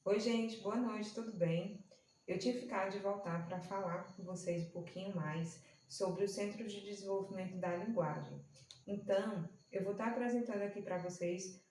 Oi, gente, boa noite, tudo bem? Eu tinha ficado de voltar para falar com vocês um pouquinho mais sobre o Centro de Desenvolvimento da Linguagem. Então, eu vou estar apresentando aqui para vocês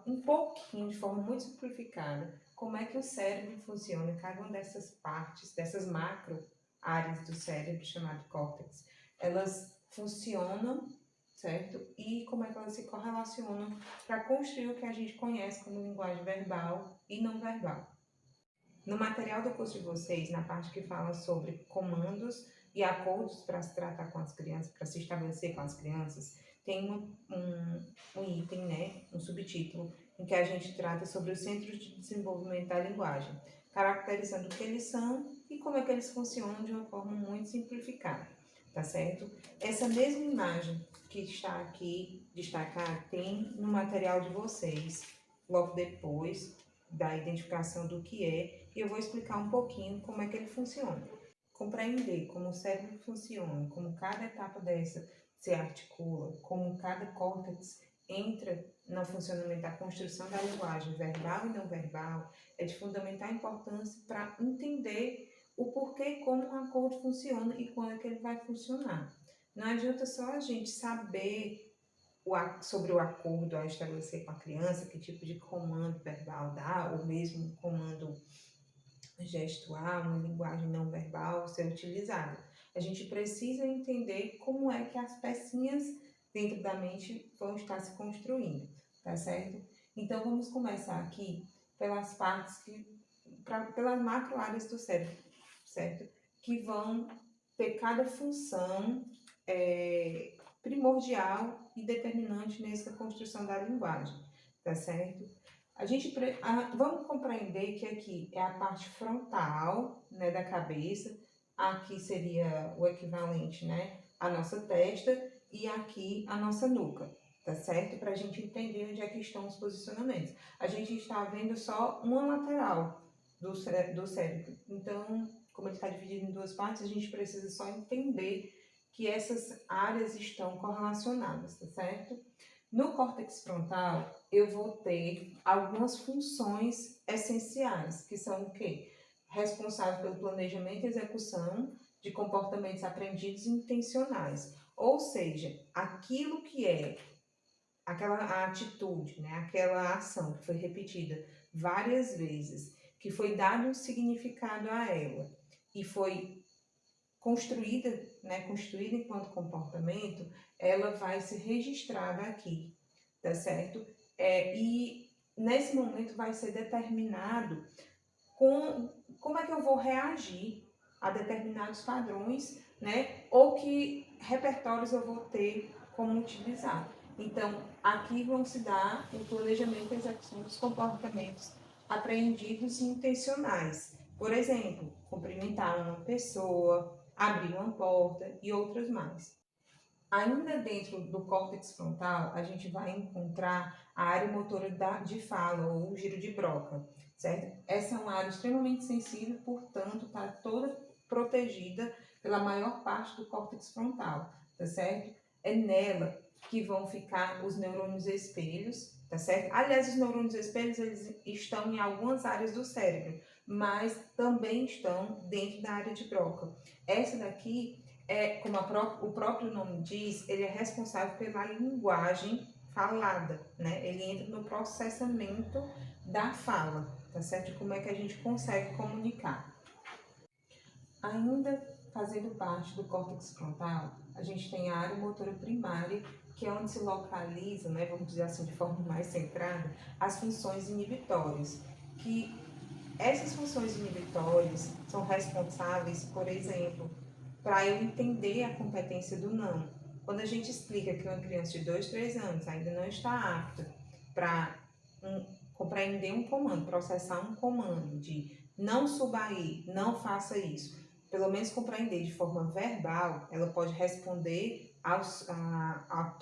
um pouquinho, de forma muito simplificada, como é que o cérebro funciona, cada uma dessas partes, dessas macro áreas do cérebro, chamado córtex, elas funcionam, certo? E como é que elas se correlacionam para construir o que a gente conhece como linguagem verbal e não verbal. No material do curso de vocês, na parte que fala sobre comandos e acordos para se tratar com as crianças, para se estabelecer com as crianças, tem um item, né, um subtítulo, em que a gente trata sobre os Centros de Desenvolvimento da Linguagem, caracterizando o que eles são e como é que eles funcionam de uma forma muito simplificada, tá certo? Essa mesma imagem que está aqui destacada tem no material de vocês, logo depois da identificação do que é, e eu vou explicar um pouquinho como é que ele funciona. Compreender como o cérebro funciona, como cada etapa dessa se articula, como cada córtex entra no funcionamento da construção da linguagem verbal e não verbal, é de fundamental importância para entender o porquê e como um acordo funciona e quando é que ele vai funcionar. Não adianta só a gente saber sobre o acordo a estabelecer com a criança, que tipo de comando verbal dá, ou mesmo comando gestual, uma linguagem não verbal ser utilizada. A gente precisa entender como é que as pecinhas dentro da mente vão estar se construindo, tá certo? Então vamos começar aqui pelas partes pelas macro áreas do cérebro, certo? Que vão ter cada função primordial e determinante nessa construção da linguagem, tá certo? Vamos compreender que aqui é a parte frontal, né, da cabeça, aqui seria o equivalente, né, à nossa testa e aqui a nossa nuca, tá certo? Para a gente entender onde é que estão os posicionamentos. A gente está vendo só uma lateral do cérebro, então, como ele está dividido em duas partes, a gente precisa só entender que essas áreas estão correlacionadas, tá certo? No córtex frontal, eu vou ter algumas funções essenciais, que são o quê? Responsável pelo planejamento e execução de comportamentos aprendidos e intencionais. Ou seja, aquilo que é aquela atitude, né? Aquela ação que foi repetida várias vezes, que foi dado um significado a ela e foi construída enquanto comportamento, ela vai ser registrada aqui, tá certo? E nesse momento vai ser determinado como é que eu vou reagir a determinados padrões, né? Ou que repertórios eu vou ter como utilizar. Então, aqui vão se dar o planejamento e execução dos comportamentos apreendidos e intencionais. Por exemplo, cumprimentar uma pessoa, abrir uma porta e outras mais. Ainda dentro do córtex frontal, a gente vai encontrar a área motora de fala, ou o giro de Broca, certo? Essa é uma área extremamente sensível, portanto, está toda protegida pela maior parte do córtex frontal, tá certo? É nela que vão ficar os neurônios espelhos, tá certo? Aliás, os neurônios espelhos, eles estão em algumas áreas do cérebro, mas também estão dentro da área de Broca. Essa daqui como o próprio nome diz, ele é responsável pela linguagem falada, né? Ele entra no processamento da fala, tá certo? De como é que a gente consegue comunicar. Ainda fazendo parte do córtex frontal, a gente tem a área motora primária, que é onde se localiza, né, vamos dizer assim, de forma mais centrada, as funções inibitórias, que essas funções inibitórias são responsáveis, por exemplo, para eu entender a competência do não. Quando a gente explica que uma criança de 2, 3 anos ainda não está apta para compreender um comando, processar um comando de não suba aí, não faça isso, pelo menos compreender de forma verbal, ela pode responder ao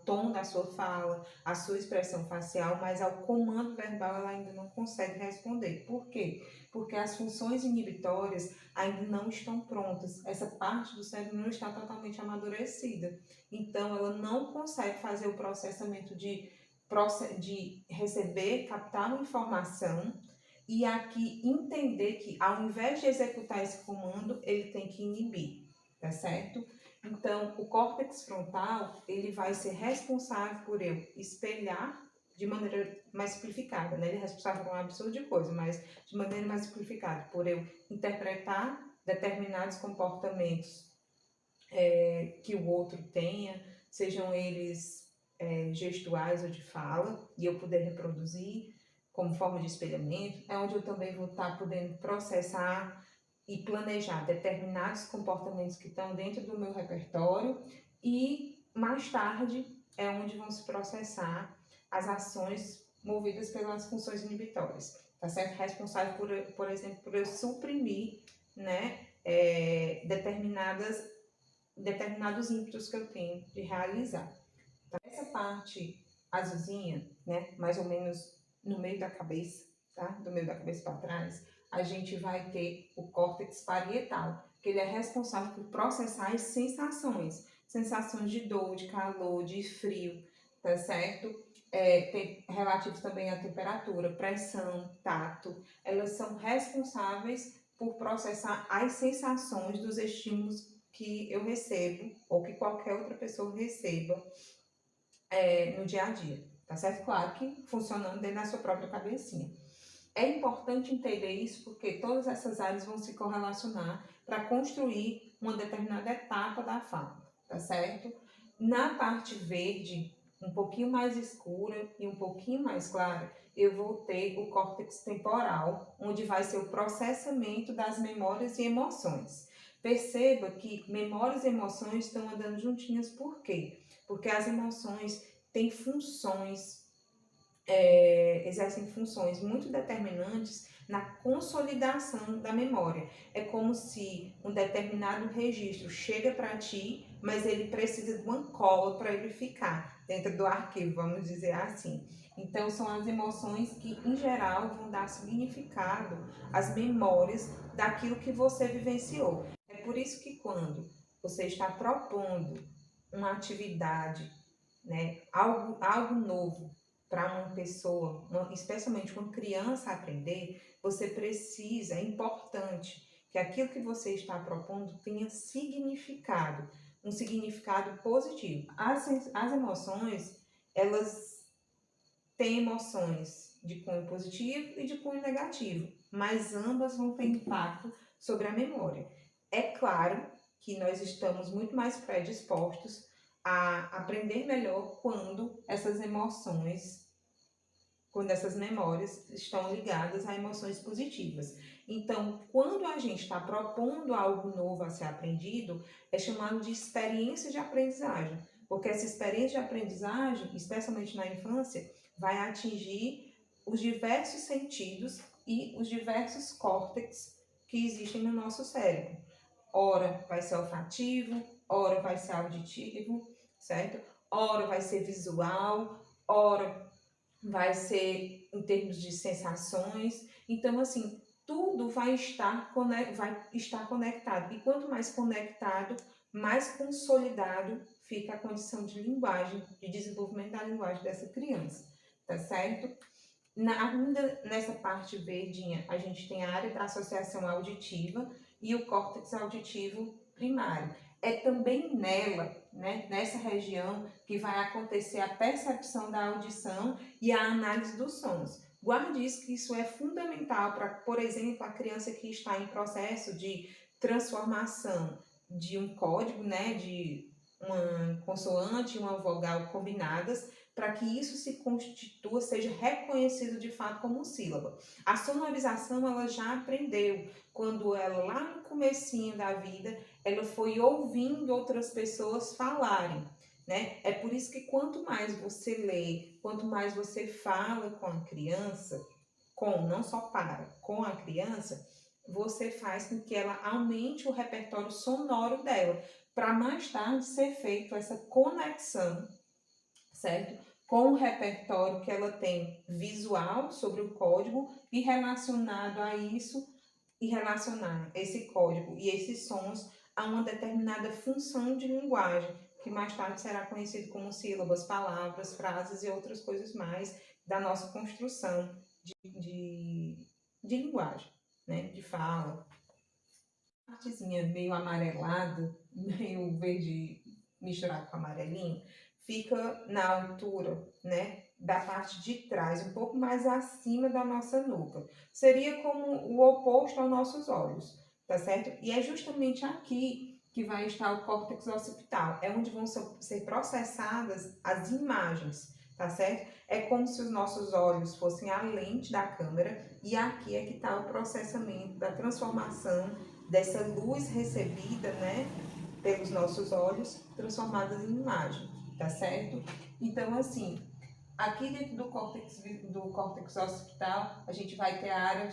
tom da sua fala, à sua expressão facial, mas ao comando verbal ela ainda não consegue responder. Por quê? Porque as funções inibitórias ainda não estão prontas. Essa parte do cérebro não está totalmente amadurecida. Então, ela não consegue fazer o processamento de receber, captar uma informação e aqui entender que ao invés de executar esse comando, ele tem que inibir, tá certo? Então, o córtex frontal, ele vai ser responsável por eu espelhar de maneira mais simplificada, né? Ele é responsável por um absurdo de coisa, mas de maneira mais simplificada, por eu interpretar determinados comportamentos que o outro tenha, sejam eles gestuais ou de fala, e eu poder reproduzir como forma de espelhamento, é onde eu também vou estar podendo processar e planejar determinados comportamentos que estão dentro do meu repertório, e mais tarde é onde vão se processar as ações movidas pelas funções inibitórias, tá certo? Responsável por exemplo, por eu suprimir, né, determinados ímpetos que eu tenho de realizar. Então, essa parte azulzinha, né, mais ou menos no meio da cabeça, tá? Do meio da cabeça para trás, a gente vai ter o córtex parietal, que ele é responsável por processar as sensações, sensações de dor, de calor, de frio, tá certo? Tem relativos também à temperatura, pressão, tato, elas são responsáveis por processar as sensações dos estímulos que eu recebo ou que qualquer outra pessoa receba no dia a dia, tá certo? Claro que funcionando dentro da sua própria cabecinha. É importante entender isso porque todas essas áreas vão se correlacionar para construir uma determinada etapa da fala, tá certo? Na parte verde, um pouquinho mais escura e um pouquinho mais clara, eu vou ter o córtex temporal, onde vai ser o processamento das memórias e emoções. Perceba que memórias e emoções estão andando juntinhas, por quê? Porque as emoções têm funções exercem funções muito determinantes na consolidação da memória. É como se um determinado registro chega para ti, mas ele precisa de uma cola para ele ficar dentro do arquivo, vamos dizer assim. Então, são as emoções que, em geral, vão dar significado às memórias daquilo que você vivenciou. É por isso que quando você está propondo uma atividade, né, algo novo, para uma pessoa, especialmente uma criança aprender, você precisa, é importante que aquilo que você está propondo tenha significado, um significado positivo. As emoções, elas têm emoções de cunho positivo e de cunho negativo, mas ambas vão ter impacto sobre a memória. É claro que nós estamos muito mais predispostos a aprender melhor quando essas memórias estão ligadas a emoções positivas. Então, quando a gente está propondo algo novo a ser aprendido, é chamado de experiência de aprendizagem, porque essa experiência de aprendizagem, especialmente na infância, vai atingir os diversos sentidos e os diversos córtex que existem no nosso cérebro. Ora vai ser olfativo, ora vai ser auditivo, certo? Ora vai ser visual, ora vai ser em termos de sensações. Então, assim, tudo vai estar conectado. E quanto mais conectado, mais consolidado fica a condição de linguagem, de desenvolvimento da linguagem dessa criança, tá certo? Ainda nessa parte verdinha, a gente tem a área da associação auditiva e o córtex auditivo primário. É também nela, né, nessa região, que vai acontecer a percepção da audição e a análise dos sons. Guarde isso, que isso é fundamental para, por exemplo, a criança que está em processo de transformação de um código, né, de uma consoante e uma vogal combinadas, para que isso se constitua, seja reconhecido de fato como sílaba. A sonorização ela já aprendeu quando ela, lá no comecinho da vida, ela foi ouvindo outras pessoas falarem, né? É por isso que quanto mais você lê, quanto mais você fala com a criança, não só com a criança, você faz com que ela aumente o repertório sonoro dela, para mais tarde ser feito essa conexão, certo? Com o repertório que ela tem visual sobre o código e relacionado a isso, e relacionar esse código e esses sons a uma determinada função de linguagem, que mais tarde será conhecido como sílabas, palavras, frases e outras coisas mais da nossa construção de de linguagem, né, de fala. A partezinha meio amarelada, meio verde misturado com amarelinho, fica na altura, né, da parte de trás, um pouco mais acima da nossa nuca. Seria como o oposto aos nossos olhos, tá certo? E é justamente aqui que vai estar o córtex occipital, é onde vão ser processadas as imagens, tá certo? É como se os nossos olhos fossem a lente da câmera e aqui é que está o processamento da transformação dessa luz recebida, né, pelos nossos olhos, transformadas em imagem, tá certo? Então, assim, aqui dentro do córtex occipital, a gente vai ter a área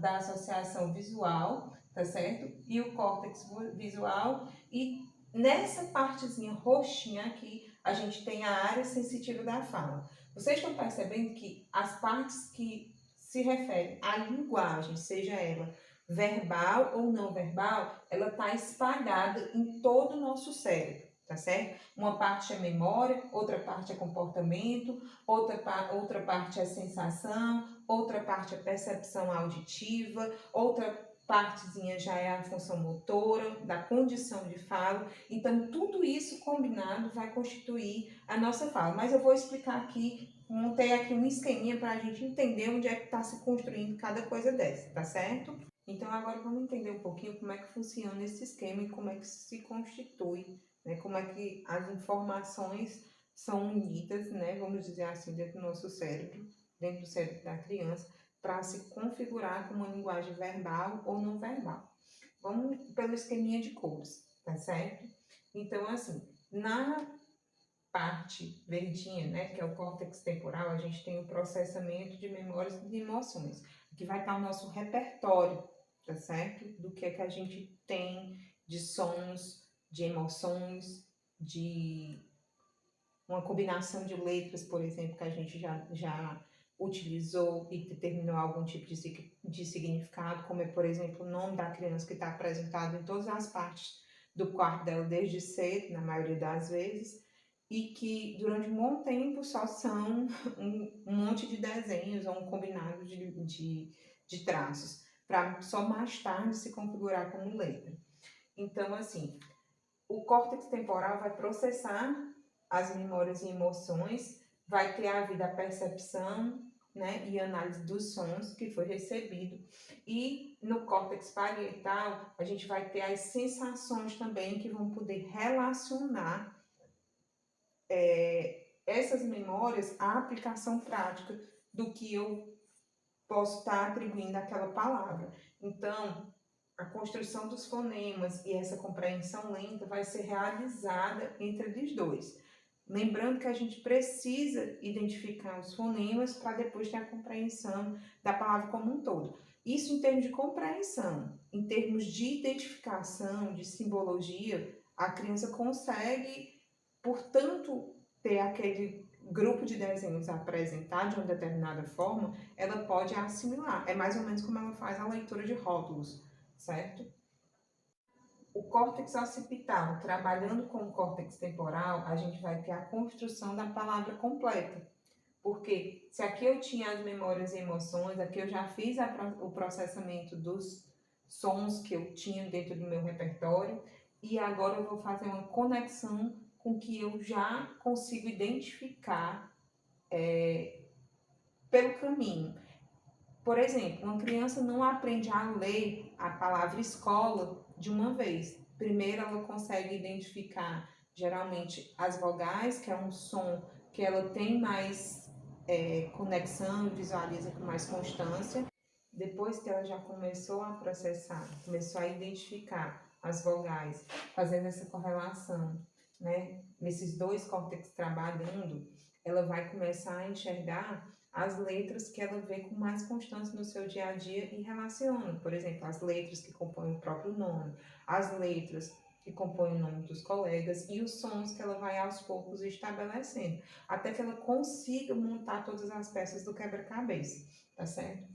da associação visual, tá certo? E o córtex visual, e nessa partezinha roxinha aqui, a gente tem a área sensitiva da fala. Vocês estão percebendo que as partes que se referem à linguagem, seja ela verbal ou não verbal, ela está espalhada em todo o nosso cérebro, tá certo? Uma parte é memória, outra parte é comportamento, outra parte é sensação, outra parte é percepção auditiva, outra partezinha já é a função motora, da condição de fala. Então, tudo isso combinado vai constituir a nossa fala. Mas eu vou explicar aqui, montei aqui um esqueminha para a gente entender onde é que está se construindo cada coisa dessa, tá certo? Então, agora vamos entender um pouquinho como é que funciona esse esquema e como é que se constitui, né? Como é que as informações são unidas, né? Vamos dizer assim, dentro do nosso cérebro, dentro do cérebro da criança, para se configurar com uma linguagem verbal ou não verbal. Vamos pelo esqueminha de cores, tá certo? Então, assim, na parte verdinha, né, que é o córtex temporal, a gente tem o processamento de memórias e de emoções. Aqui vai estar o nosso repertório, tá certo? Do que é que a gente tem de sons, de emoções, de uma combinação de letras, por exemplo, que a gente já utilizou e determinou algum tipo de significado, como é, por exemplo, o nome da criança que está apresentado em todas as partes do quarto dela desde cedo, na maioria das vezes, e que durante um bom tempo só são um monte de desenhos ou um combinado de traços, para só mais tarde se configurar como letra. Então, assim, o córtex temporal vai processar as memórias e emoções, vai ter a vida a percepção, né, e análise dos sons que foi recebido. E no córtex parietal, a gente vai ter as sensações também que vão poder relacionar essas memórias à aplicação prática do que eu posso estar atribuindo àquela palavra. Então, a construção dos fonemas e essa compreensão lenta vai ser realizada entre eles dois. Lembrando que a gente precisa identificar os fonemas para depois ter a compreensão da palavra como um todo. Isso em termos de compreensão. Em termos de identificação, de simbologia, a criança consegue, portanto, ter aquele grupo de desenhos apresentado de uma determinada forma, ela pode assimilar. É mais ou menos como ela faz a leitura de rótulos, certo? O córtex occipital, trabalhando com o córtex temporal, a gente vai ter a construção da palavra completa. Porque se aqui eu tinha as memórias e emoções, aqui eu já fiz o processamento dos sons que eu tinha dentro do meu repertório, e agora eu vou fazer uma conexão com que eu já consigo identificar pelo caminho. Por exemplo, uma criança não aprende a ler a palavra escola de uma vez. Primeiro ela consegue identificar geralmente as vogais, que é um som que ela tem mais conexão, visualiza com mais constância. Depois que ela já começou a processar, começou a identificar as vogais, fazendo essa correlação, né, nesses dois córtex trabalhando, ela vai começar a enxergar as letras que ela vê com mais constância no seu dia a dia e relaciona. Por exemplo, as letras que compõem o próprio nome, as letras que compõem o nome dos colegas e os sons que ela vai aos poucos estabelecendo, até que ela consiga montar todas as peças do quebra-cabeça, tá certo?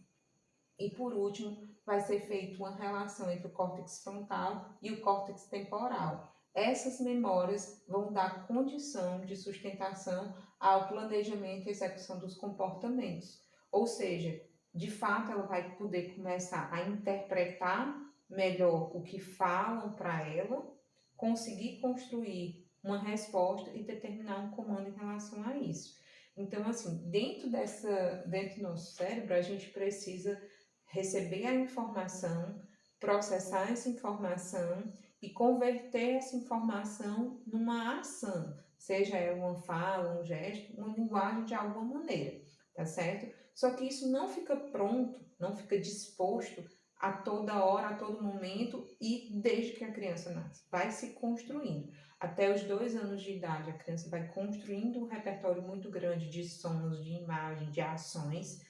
E por último, vai ser feita uma relação entre o córtex frontal e o córtex temporal. Essas memórias vão dar condição de sustentação ao planejamento e execução dos comportamentos. Ou seja, de fato ela vai poder começar a interpretar melhor o que falam para ela, conseguir construir uma resposta e determinar um comando em relação a isso. Então, assim, dentro do nosso cérebro, a gente precisa receber a informação, processar essa informação e converter essa informação numa ação, seja ela uma fala, um gesto, uma linguagem de alguma maneira, tá certo? Só que isso não fica pronto, não fica disposto a toda hora, a todo momento e desde que a criança nasce. Vai se construindo. Até os 2 anos de idade, a criança vai construindo um repertório muito grande de sons, de imagem, de ações.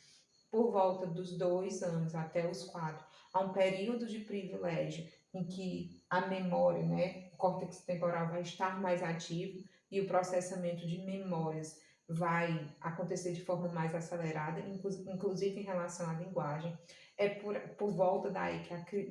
Por volta dos 2 anos até os 4, há um período de privilégio em que a memória, né, o córtex temporal vai estar mais ativo e o processamento de memórias vai acontecer de forma mais acelerada, inclusive em relação à linguagem. É por volta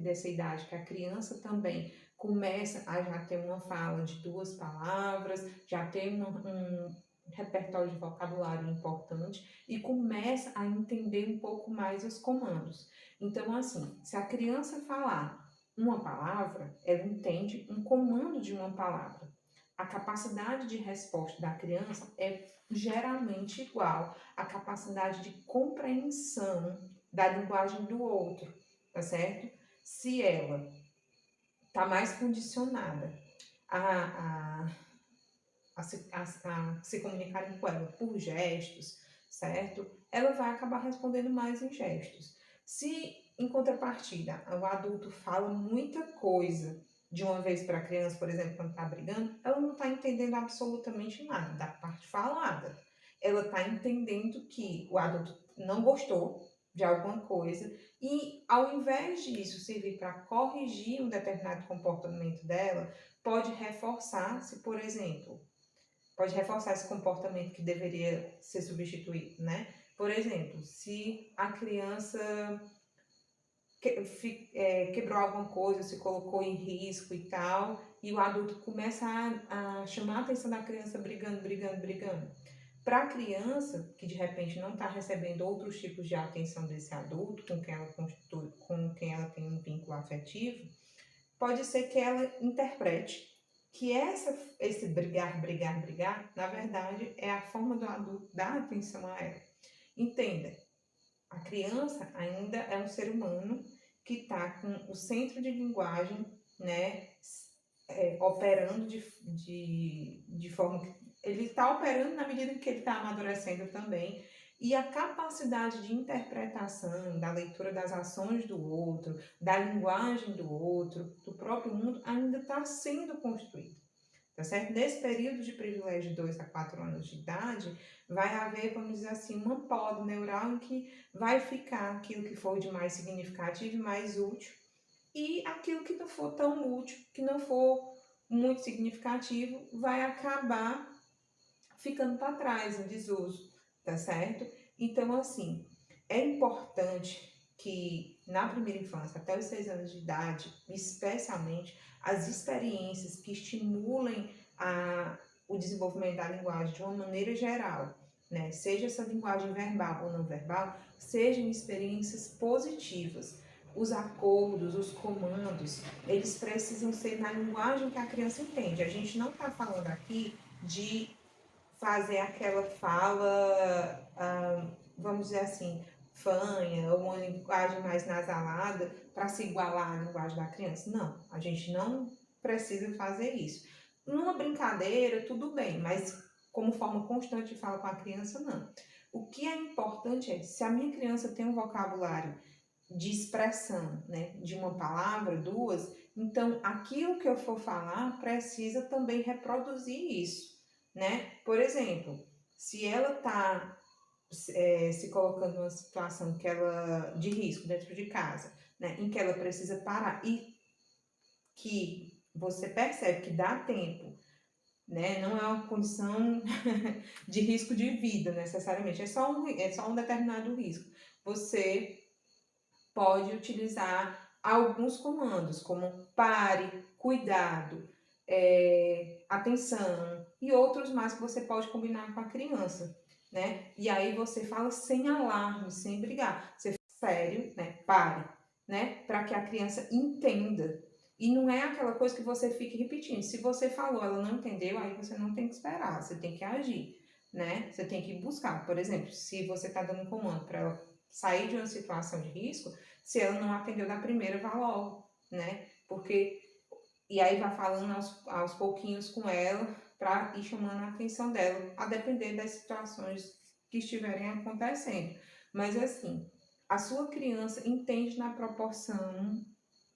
dessa idade que a criança também começa a já ter uma fala de 2 palavras, já tem um repertório de vocabulário importante e começa a entender um pouco mais os comandos. Então, assim, se a criança falar uma palavra, ela entende um comando de uma palavra. A capacidade de resposta da criança é geralmente igual à capacidade de compreensão da linguagem do outro, tá certo? Se ela está mais condicionada a, a a se comunicarem com ela por gestos, certo? Ela vai acabar respondendo mais em gestos. Se, em contrapartida, o adulto fala muita coisa de uma vez para a criança, por exemplo, quando está brigando, ela não está entendendo absolutamente nada da parte falada. Ela está entendendo que o adulto não gostou de alguma coisa e, ao invés disso servir para corrigir um determinado comportamento dela, pode reforçar se, por exemplo, pode reforçar esse comportamento que deveria ser substituído, né? Por exemplo, se a criança quebrou alguma coisa, se colocou em risco e tal, e o adulto começa a chamar a atenção da criança brigando. Para a criança, que de repente não está recebendo outros tipos de atenção desse adulto, com quem ela tem um vínculo afetivo, pode ser que ela interprete que esse brigar, na verdade, é a forma do adulto dar atenção a ela. Entenda, a criança ainda é um ser humano que está com o centro de linguagem, né, operando de forma que ele está operando na medida em que ele está amadurecendo também, e a capacidade de interpretação, da leitura das ações do outro, da linguagem do outro, do próprio mundo, ainda está sendo construído. Tá certo? Nesse período de privilégio de 2 a 4 anos de idade, vai haver, vamos dizer assim, uma poda neural em que vai ficar aquilo que for de mais significativo e mais útil, e aquilo que não for tão útil, que não for muito significativo, vai acabar ficando para trás, em desuso, tá certo? Então, assim, é importante que na primeira infância, até os 6 anos de idade, especialmente, as experiências que estimulem o desenvolvimento da linguagem de uma maneira geral, né? Seja essa linguagem verbal ou não verbal, sejam experiências positivas. Os acordos, os comandos, eles precisam ser na linguagem que a criança entende. A gente não está falando aqui de fazer aquela fala, vamos dizer assim, fanha, ou uma linguagem mais nasalada para se igualar à linguagem da criança. Não, a gente não precisa fazer isso. Numa brincadeira, tudo bem, mas como forma constante de falar com a criança, não. O que é importante é, se a minha criança tem um vocabulário de expressão, né, de uma palavra, 2, então aquilo que eu for falar precisa também reproduzir isso, né? Por exemplo, se ela está se colocando numa situação de risco dentro de casa, né, em que ela precisa parar e que você percebe que dá tempo, né, não é uma condição de risco de vida necessariamente, é só um determinado risco. Você pode utilizar alguns comandos, como pare, cuidado, atenção e outros mais que você pode combinar com a criança, né? E aí você fala sem alarme, sem brigar. Você sério, né? Pare, né? Para que a criança entenda. E não é aquela coisa que você fique repetindo. Se você falou, ela não entendeu, aí você não tem que esperar, você tem que agir, né? Você tem que buscar. Por exemplo, se você está dando um comando para ela sair de uma situação de risco, se ela não atendeu da primeira, vá logo, né? Porque e aí vai falando aos pouquinhos com ela para ir chamando a atenção dela, a depender das situações que estiverem acontecendo. Mas assim, a sua criança entende na proporção,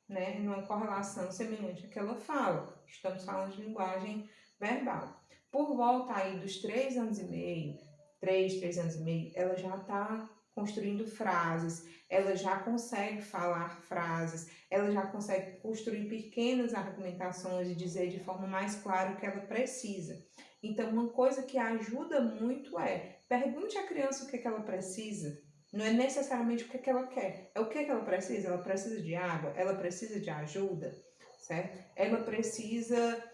né, numa correlação semelhante à que ela fala. Estamos falando de linguagem verbal. Por volta aí dos 3 anos e meio, 3 anos e meio, ela já está construindo frases, ela já consegue falar frases, ela já consegue construir pequenas argumentações e dizer de forma mais clara o que ela precisa. Então, uma coisa que ajuda muito é pergunte à criança o que ela precisa. Não é necessariamente o que ela quer, é o que ela precisa. Ela precisa de água, ela precisa de ajuda, certo? Ela precisa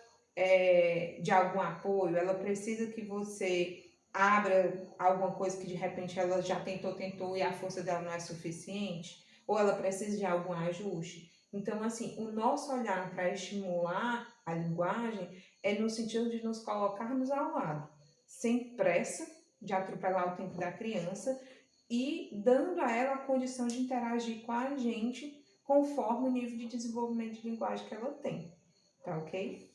de algum apoio, ela precisa que você abra alguma coisa que de repente ela já tentou e a força dela não é suficiente, ou ela precisa de algum ajuste. Então, assim, o nosso olhar para estimular a linguagem é no sentido de nos colocarmos ao lado, sem pressa de atropelar o tempo da criança e dando a ela a condição de interagir com a gente conforme o nível de desenvolvimento de linguagem que ela tem. Tá ok?